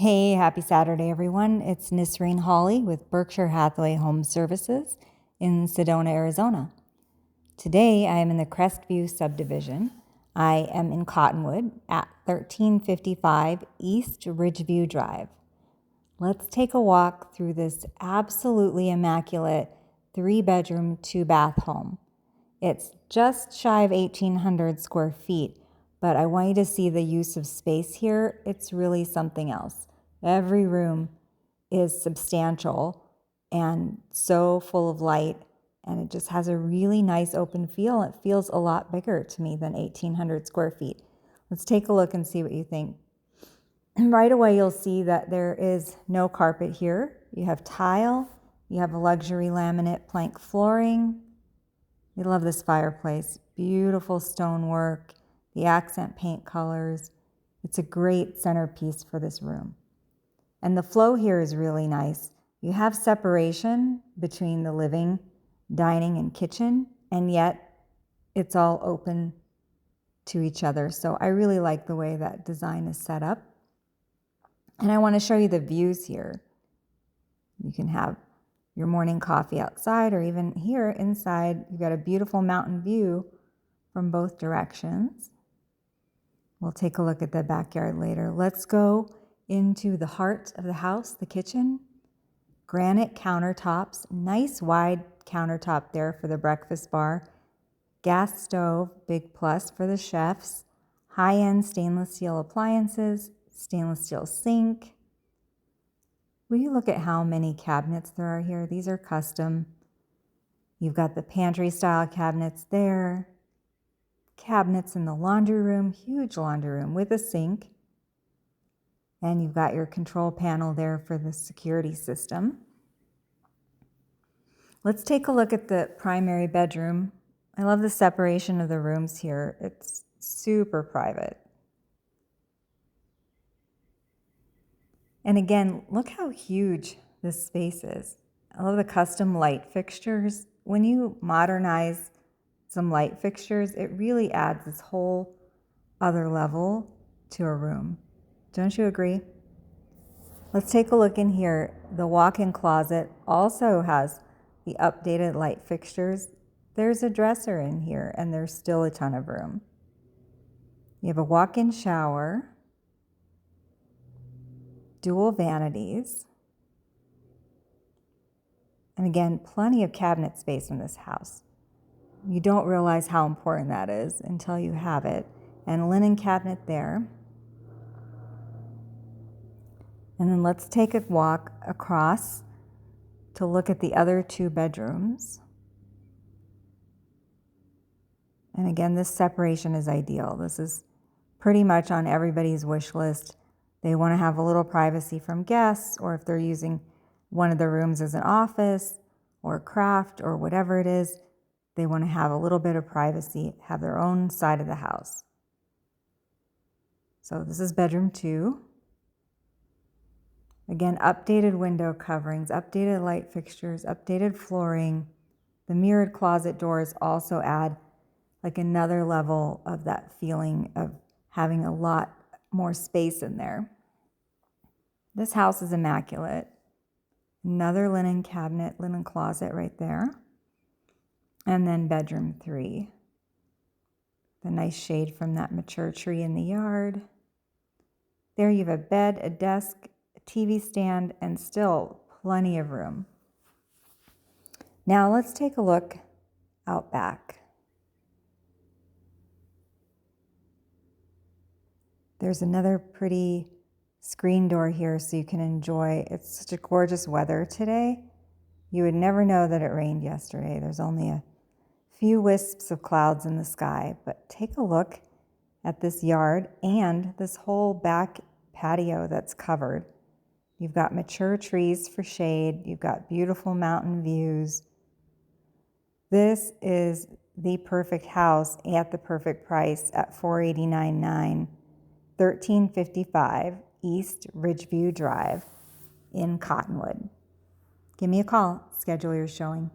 Hey, happy Saturday, everyone. It's Nisreen Hawley with Berkshire Hathaway HomeServices in Sedona, Arizona. Today, I am in the Crestview subdivision. I am in Cottonwood at 1355 East Ridgeview Drive. Let's take a walk through this absolutely immaculate 3-bedroom, 2-bath home. It's just shy of 1,800 square feet, but I want you to see the use of space here. It's really something else. Every room is substantial and so full of light, and it just has a really nice open feel. It feels a lot bigger to me than 1,800 square feet. Let's take a look and see what you think. Right away, you'll see that there is no carpet here. You have tile, you have a luxury laminate plank flooring. We love this fireplace. Beautiful stonework, the accent paint colors. It's a great centerpiece for this room. And the flow here is really nice. You have separation between the living, dining, and kitchen, and yet it's all open to each other. So I really like the way that design is set up. And I want to show you the views here. You can have your morning coffee outside, or even here inside, you've got a beautiful mountain view from both directions. We'll take a look at the backyard later. Let's go into the heart of the house, the kitchen. Granite countertops, nice wide countertop there for the breakfast bar. Gas stove, big plus for the chefs. High-end stainless steel appliances, stainless steel sink. Will you look at how many cabinets there are here? These are custom. You've got the pantry style cabinets there. Cabinets in the laundry room, huge laundry room with a sink. And you've got your control panel there for the security system. Let's take a look at the primary bedroom. I love the separation of the rooms here. It's super private. And again, look how huge this space is. I love the custom light fixtures. When you modernize some light fixtures, it really adds this whole other level to a room. Don't you agree? Let's take a look in here. The walk-in closet also has the updated light fixtures. There's a dresser in here, and there's still a ton of room. You have a walk-in shower, dual vanities, and again, plenty of cabinet space in this house. You don't realize how important that is until you have it. And a linen cabinet there. And then let's take a walk across to look at the other 2 bedrooms. And again, this separation is ideal. This is pretty much on everybody's wish list. They want to have a little privacy from guests, or if they're using one of the rooms as an office or craft or whatever it is, they want to have a little bit of privacy, have their own side of the house. So this is bedroom 2. Again, updated window coverings, updated light fixtures, updated flooring. The mirrored closet doors also add like another level of that feeling of having a lot more space in there. This house is immaculate. Another linen cabinet, linen closet right there. And then bedroom 3. The nice shade from that mature tree in the yard. There you have a bed, a desk, a TV stand, and still plenty of room. Now let's take a look out back. There's another pretty screen door here so you can enjoy. It's such a gorgeous weather today. You would never know that it rained yesterday. There's only a few wisps of clouds in the sky, but take a look at this yard and this whole back patio that's covered. You've got mature trees for shade. You've got beautiful mountain views. This is the perfect house at the perfect price at $489,900, 1355 East Ridgeview Drive in Cottonwood. Give me a call. Schedule your showing.